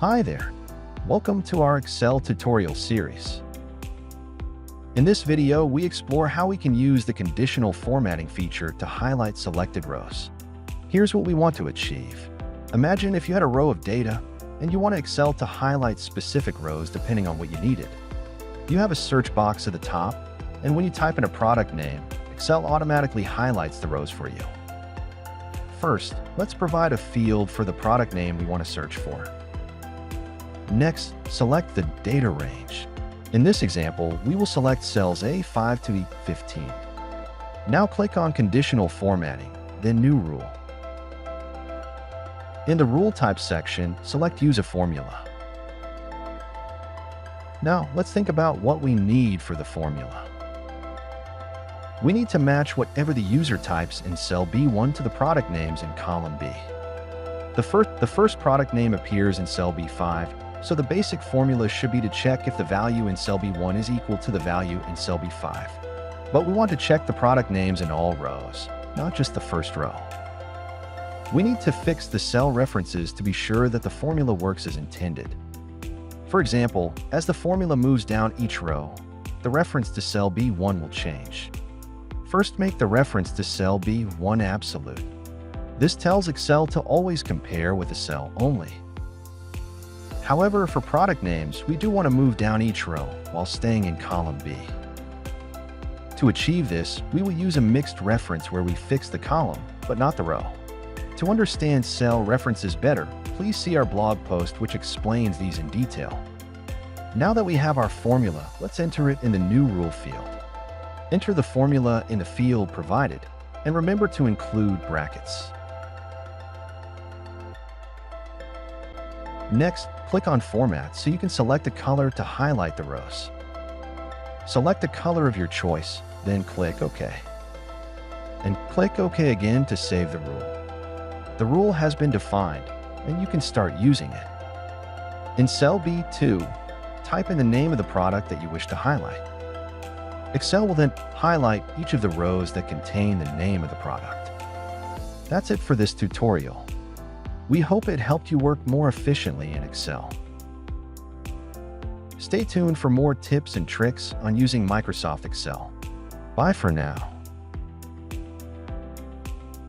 Hi there! Welcome to our Excel tutorial series. In this video, we explore how we can use the conditional formatting feature to highlight selected rows. Here's what we want to achieve. Imagine if you had a row of data and you want Excel to highlight specific rows depending on what you needed. You have a search box at the top, and when you type in a product name, Excel automatically highlights the rows for you. First, let's provide a field for the product name we want to search for. Next, select the data range. In this example, we will select cells A5 to E15. Now click on Conditional Formatting, then New Rule. In the Rule Type section, select Use a Formula. Now, let's think about what we need for the formula. We need to match whatever the user types in cell B1 to the product names in column B. The first product name appears in cell B5, so the basic formula should be to check if the value in cell B1 is equal to the value in cell B5. But we want to check the product names in all rows, not just the first row. We need to fix the cell references to be sure that the formula works as intended. For example, as the formula moves down each row, the reference to cell B1 will change. First, make the reference to cell B1 absolute. This tells Excel to always compare with the cell only. However, for product names, we do want to move down each row while staying in column B. To achieve this, we will use a mixed reference where we fix the column, but not the row. To understand cell references better, please see our blog post which explains these in detail. Now that we have our formula, let's enter it in the New Rule field. Enter the formula in the field provided, and remember to include brackets. Next, click on Format so you can select a color to highlight the rows. Select the color of your choice, then click OK. And click OK again to save the rule. The rule has been defined, and you can start using it. In cell B2, type in the name of the product that you wish to highlight. Excel will then highlight each of the rows that contain the name of the product. That's it for this tutorial. We hope it helped you work more efficiently in Excel. Stay tuned for more tips and tricks on using Microsoft Excel. Bye for now.